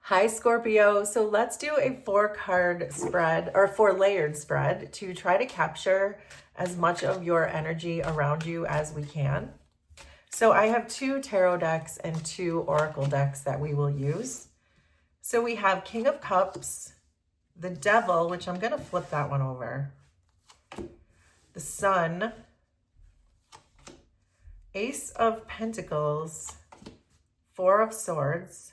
Hi, Scorpio. So let's do a 4-card spread or 4-layered spread to try to capture as much of your energy around you as we can. So I have 2 tarot decks and 2 oracle decks that we will use. So we have King of Cups, the Devil, which I'm going to flip that one over, the Sun, Ace of Pentacles, 4 of Swords,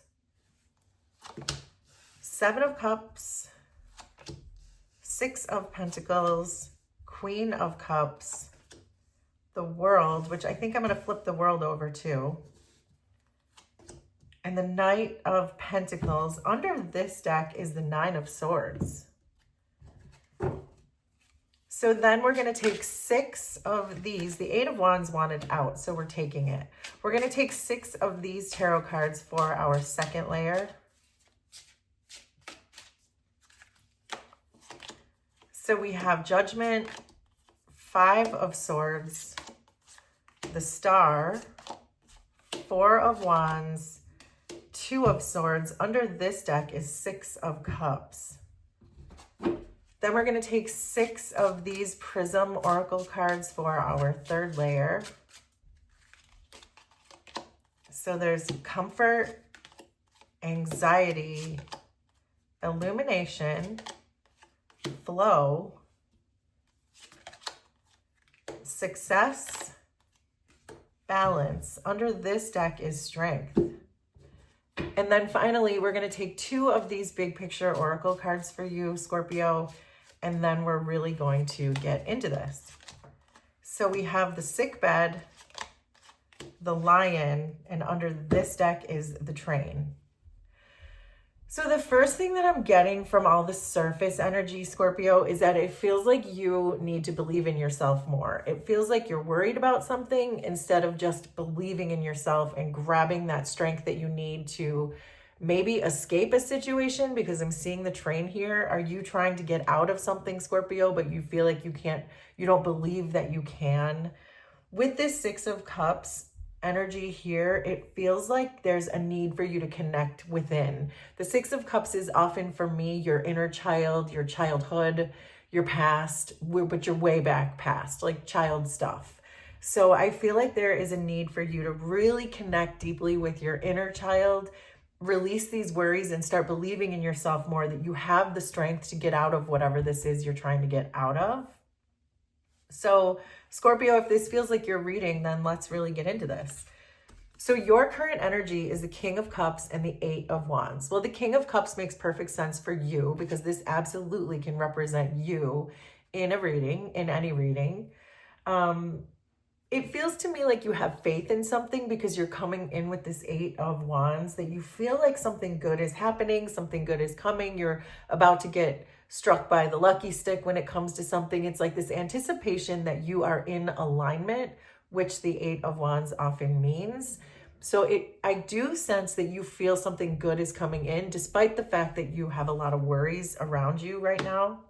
7 of Cups, 6 of Pentacles, Queen of Cups, the World, which I think I'm going to flip the World over too, and the Knight of Pentacles. Under this deck is the 9 of Swords. So then we're going to take 6 of these. The 8 of Wands wanted out, so we're taking it. We're going to take 6 of these tarot cards for our second layer. So we have Judgment, 5 of Swords, the Star, 4 of Wands, 2 of Swords. Under this deck is 6 of Cups. Then we're going to take 6 of these Prism Oracle cards for our third layer. So there's Comfort, Anxiety, Illumination, Flow, Success, Balance. Under this deck is Strength. And then finally, we're going to take 2 of these big picture oracle cards for you, Scorpio, and then we're really going to get into this. So we have the Sick Bed, the Lion, and under this deck is the Train. So the first thing that I'm getting from all the surface energy, Scorpio, is that it feels like you need to believe in yourself more. It feels like you're worried about something instead of just believing in yourself and grabbing that strength that you need to maybe escape a situation, because I'm seeing the Train here. Are you trying to get out of something, Scorpio, but you feel like you can't, you don't believe that you can? With this 6 of Cups energy here, it feels like there's a need for you to connect within. The 6 of Cups is often for me your inner child, your childhood, your past, but your way back past, like child stuff. So I feel like there is a need for you to really connect deeply with your inner child, release these worries, and start believing in yourself more, that you have the strength to get out of whatever this is you're trying to get out of. So Scorpio, if this feels like your reading, then let's really get into this. So your current energy is the King of Cups and the 8 of Wands. Well, the King of Cups makes perfect sense for you, because this absolutely can represent you in a reading, in any reading. It feels to me like you have faith in something, because you're coming in with this 8 of Wands, that you feel like something good is happening, something good is coming. You're about to get struck by the lucky stick when it comes to something. It's like this anticipation that you are in alignment, which the 8 of Wands often means. So I do sense that you feel something good is coming in, despite the fact that you have a lot of worries around you right now.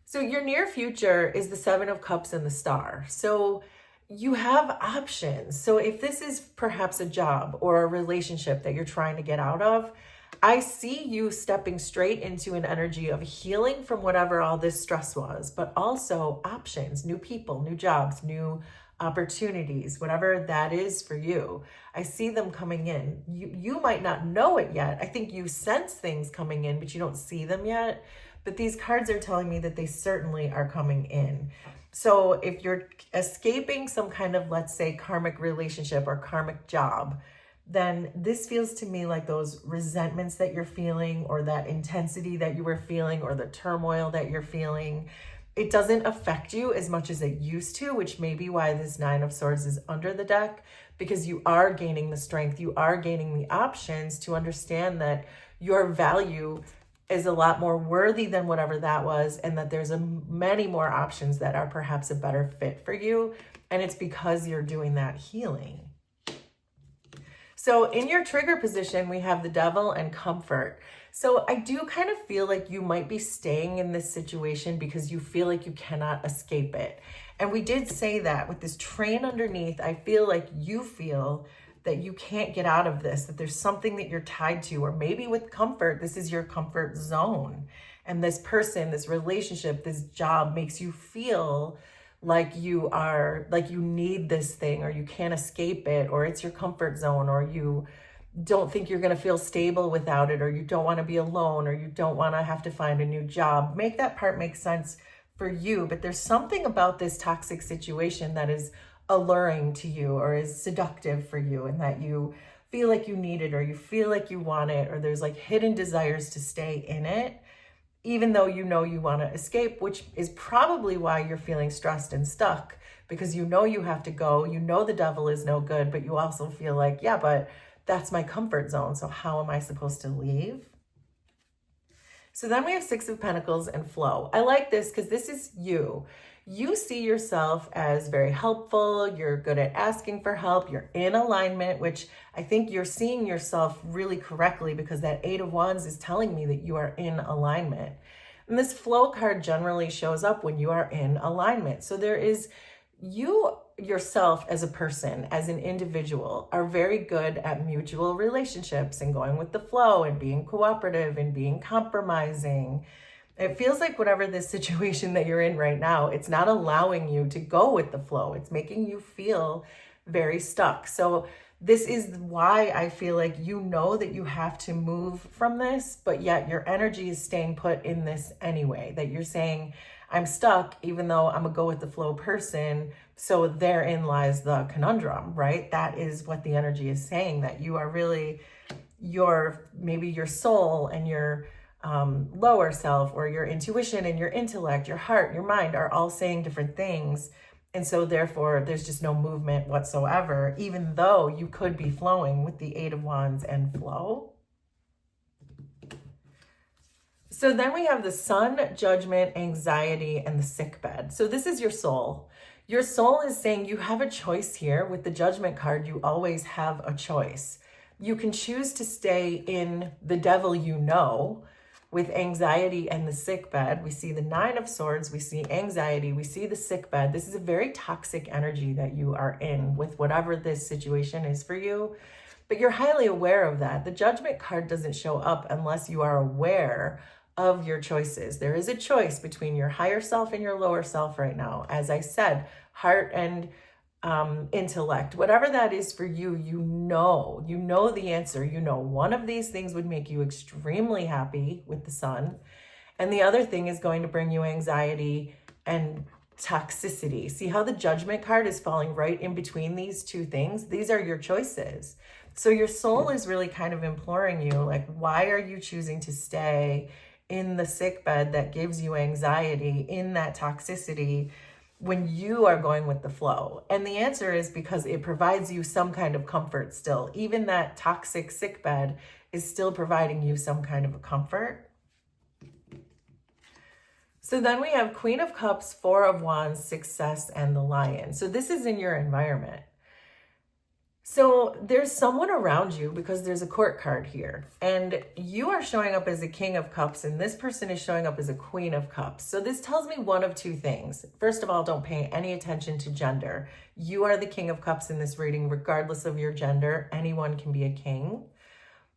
So your near future is the 7 of Cups and the Star. So you have options. So if this is perhaps a job or a relationship that you're trying to get out of, I see you stepping straight into an energy of healing from whatever all this stress was, but also options, new people, new jobs, new opportunities, whatever that is for you. I see them coming in. You might not know it yet. I think you sense things coming in, but you don't see them yet. But these cards are telling me that they certainly are coming in. So if you're escaping some kind of, let's say, karmic relationship or karmic job, then this feels to me like those resentments that you're feeling, or that intensity that you were feeling, or the turmoil that you're feeling, it doesn't affect you as much as it used to, which may be why this 9 of Swords is under the deck, because you are gaining the strength, you are gaining the options to understand that your value is a lot more worthy than whatever that was, and that there's many more options that are perhaps a better fit for you, and it's because you're doing that healing. So in your trigger position, we have the Devil and Comfort. So I do kind of feel like you might be staying in this situation because you feel like you cannot escape it. And we did say that with this Train underneath, I feel like you feel that you can't get out of this, that there's something that you're tied to, or maybe with comfort, this is your comfort zone. And this person, this relationship, this job makes you feel like you need this thing, or you can't escape it, or it's your comfort zone, or you don't think you're going to feel stable without it, or you don't want to be alone, or you don't want to have to find a new job. Make that part make sense for you. But there's something about this toxic situation that is alluring to you, or is seductive for you, and that you feel like you need it, or you feel like you want it, or there's like hidden desires to stay in it, even though you know you want to escape, which is probably why you're feeling stressed and stuck, because you know you have to go, you know the devil is no good, but you also feel like, yeah, but that's my comfort zone, so how am I supposed to leave? So then we have Six of Pentacles and flow. I like this because this is you. You see yourself as very helpful. You're good at asking for help. You're in alignment, which I think you're seeing yourself really correctly, because that Eight of Wands is telling me that you are in alignment. And this flow card generally shows up when you are in alignment. So there is you yourself as a person, as an individual, are very good at mutual relationships and going with the flow and being cooperative and being compromising. It feels like whatever this situation that you're in right now, it's not allowing you to go with the flow. It's making you feel very stuck. So this is why I feel like you know that you have to move from this, but yet your energy is staying put in this anyway, that you're saying, I'm stuck, even though I'm a go with the flow person. So therein lies the conundrum, right? That is what the energy is saying, that you are really maybe your soul and your lower self, or your intuition and your intellect, your heart, your mind are all saying different things. And so therefore there's just no movement whatsoever, even though you could be flowing with the Eight of Wands and flow. So then we have the Sun, Judgment, Anxiety, and the Sick Bed. So this is your soul. Your soul is saying you have a choice here. With the Judgment card, you always have a choice. You can choose to stay in the devil you know. With anxiety and the sick bed, we see the Nine of Swords, we see anxiety, we see the sick bed. This is a very toxic energy that you are in with whatever this situation is for you. But you're highly aware of that. The Judgment card doesn't show up unless you are aware of your choices. There is a choice between your higher self and your lower self right now. As I said, heart and intellect, whatever that is for you, you know the answer. You know one of these things would make you extremely happy with the Sun, and the other thing is going to bring you anxiety and toxicity. See how the Judgment card is falling right in between these two things? These are your choices. So your soul is really kind of imploring you, like, why are you choosing to stay in the sick bed that gives you anxiety, in that toxicity, when you are going with the flow? And the answer is because it provides you some kind of comfort still. Even that toxic sick bed is still providing you some kind of a comfort. So then we have Queen of Cups, Four of Wands, Success, and the Lion. So this is in your environment. So there's someone around you, because there's a Court card here, and you are showing up as a King of Cups, and this person is showing up as a Queen of Cups. So this tells me one of two things. First of all, don't pay any attention to gender. You are the King of Cups in this reading, regardless of your gender. Anyone can be a king.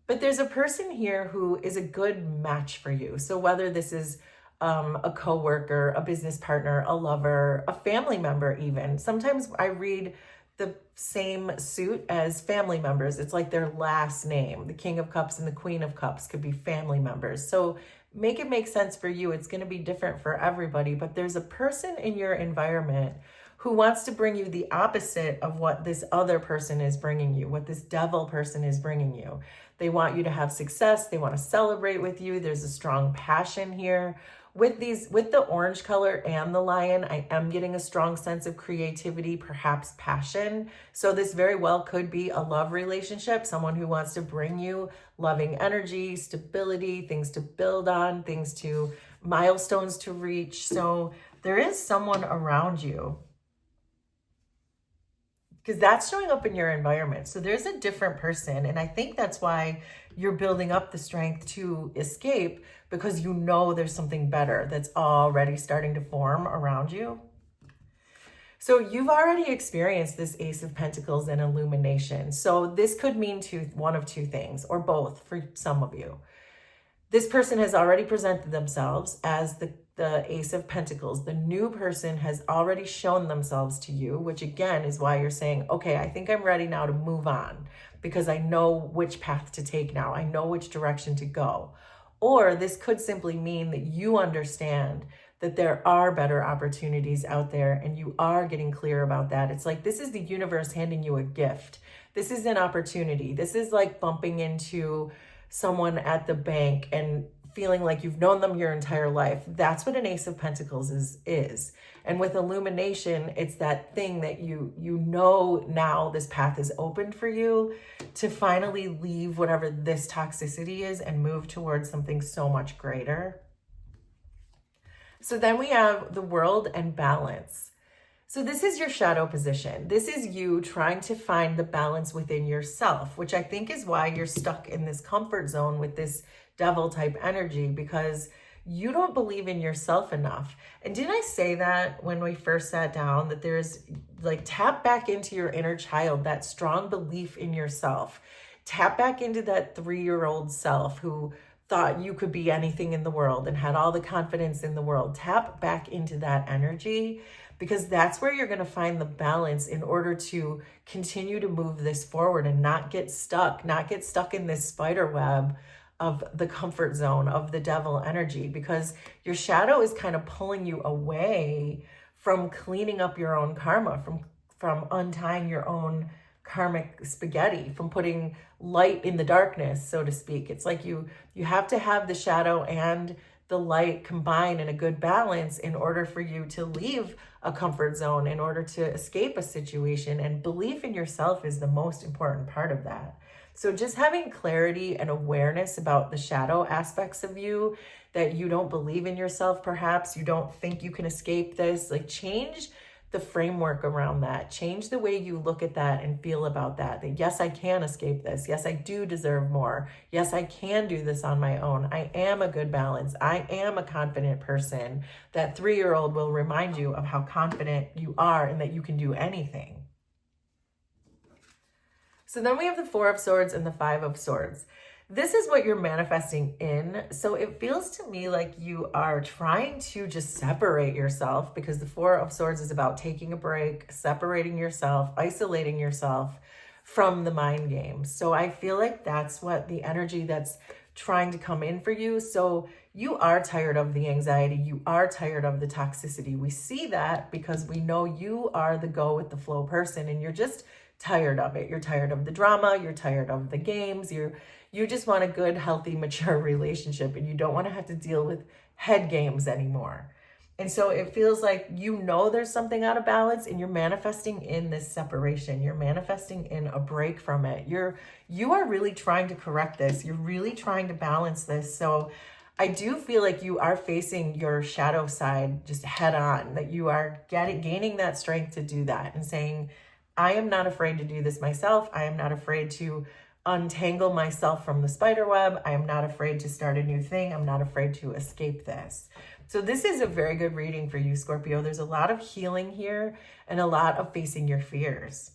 But there's a person here who is a good match for you. So whether this is a coworker, a business partner, a lover, a family member even. Sometimes I read the same suit as family members. It's like their last name. The King of Cups and the Queen of Cups could be family members. So make it make sense for you. It's going to be different for everybody, but there's a person in your environment who wants to bring you the opposite of what this other person is bringing you, what this devil person is bringing you. They want you to have success. They want to celebrate with you. There's a strong passion here. With the orange color and the lion, I am getting a strong sense of creativity, perhaps passion. So this very well could be a love relationship, someone who wants to bring you loving energy, stability, things to build on, milestones to reach. So there is someone around you, because that's showing up in your environment. So there's a different person. And I think that's why you're building up the strength to escape, because you know there's something better that's already starting to form around you. So you've already experienced this Ace of Pentacles and illumination. So this could mean one of two things, or both for some of you. This person has already presented themselves as the Ace of Pentacles. The new person has already shown themselves to you, which again is why you're saying, okay, I think I'm ready now to move on because I know which path to take now. I know which direction to go. Or this could simply mean that you understand that there are better opportunities out there and you are getting clear about that. It's like this is the universe handing you a gift. This is an opportunity. This is like bumping into someone at the bank and feeling like you've known them your entire life. That's what an Ace of Pentacles is. And with illumination, it's that thing that you know now this path is open for you to finally leave whatever this toxicity is and move towards something so much greater. So then we have the World and balance. So this is your shadow position. This is you trying to find the balance within yourself, which I think is why you're stuck in this comfort zone with this devil type energy, because you don't believe in yourself enough. And didn't I say that when we first sat down, that there's like, tap back into your inner child, that strong belief in yourself. Tap back into that 3-year-old self who thought you could be anything in the world and had all the confidence in the world. Tap back into that energy, because that's where you're going to find the balance in order to continue to move this forward and not get stuck in this spider web of the comfort zone of the devil energy, because your shadow is kind of pulling you away from cleaning up your own karma, from untying your own karmic spaghetti, from putting light in the darkness, so to speak. It's like you have to have the shadow and the light combine in a good balance in order for you to leave a comfort zone, in order to escape a situation. And belief in yourself is the most important part of that. So just having clarity and awareness about the shadow aspects of you, that you don't believe in yourself, perhaps you don't think you can escape this, like change the framework around that. Change the way you look at that and feel about that. That yes, I can escape this. Yes, I do deserve more. Yes, I can do this on my own. I am a good balance. I am a confident person. That 3-year-old will remind you of how confident you are and that you can do anything. So then we have the 4 of Swords and the 5 of Swords. This is what you're manifesting in. So it feels to me like you are trying to just separate yourself, because the 4 of Swords is about taking a break, separating yourself, isolating yourself from the mind games. So I feel like that's what the energy that's trying to come in for you. So you are tired of the anxiety. You are tired of the toxicity. We see that because we know you are the go with the flow person, and you're just tired of it. You're tired of the drama. You're tired of the games. You just want a good, healthy, mature relationship, and you don't want to have to deal with head games anymore. And so it feels like you know there's something out of balance, and you're manifesting in this separation. You're manifesting in a break from it. You are really trying to correct this. You're really trying to balance this. So I do feel like you are facing your shadow side just head on, that you are gaining that strength to do that and saying, I am not afraid to do this myself. I am not afraid to untangle myself from the spider web. I am not afraid to start a new thing. I'm not afraid to escape this. So this is a very good reading for you, Scorpio. There's a lot of healing here and a lot of facing your fears.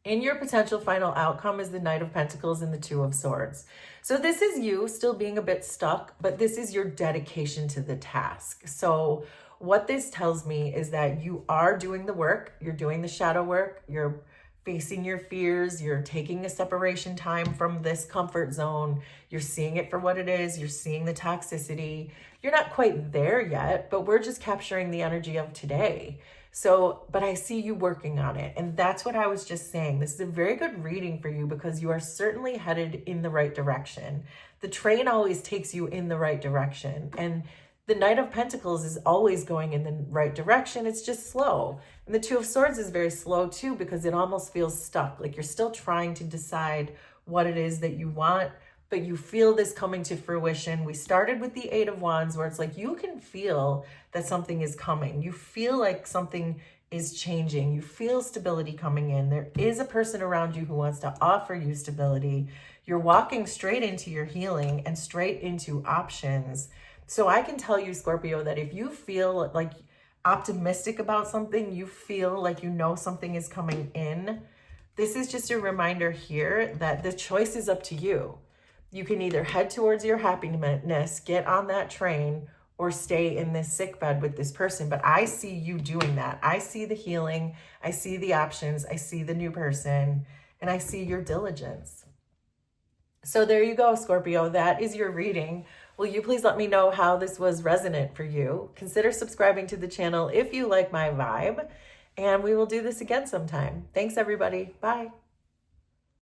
In your potential final outcome is the Knight of Pentacles and the 2 of Swords. So this is you still being a bit stuck, but this is your dedication to the task. So what this tells me is that you are doing the work. You're doing the shadow work. You're facing your fears. You're taking a separation time from this comfort zone. You're seeing it for what it is. You're seeing the toxicity. You're not quite there yet, but we're just capturing the energy of today. So, but I see you working on it. And that's what I was just saying. This is a very good reading for you because you are certainly headed in the right direction. The train always takes you in the right direction. And the Knight of Pentacles is always going in the right direction. It's just slow. And the 2 of Swords is very slow too, because it almost feels stuck. Like you're still trying to decide what it is that you want, but you feel this coming to fruition. We started with the 8 of Wands, where it's like you can feel that something is coming. You feel like something is changing. You feel stability coming in. There is a person around you who wants to offer you stability. You're walking straight into your healing and straight into options. So I can tell you, Scorpio, that if you feel like optimistic about something, you feel like you know something is coming in, this is just a reminder here that the choice is up to you. You can either head towards your happiness, get on that train, or stay in this sick bed with this person. But I see you doing that. I see the healing. I see the options. I see the new person, and I see your diligence. So there you go, Scorpio. That is your reading. Will you please let me know how this was resonant for you? Consider subscribing to the channel if you like my vibe, and we will do this again sometime. Thanks, everybody. Bye.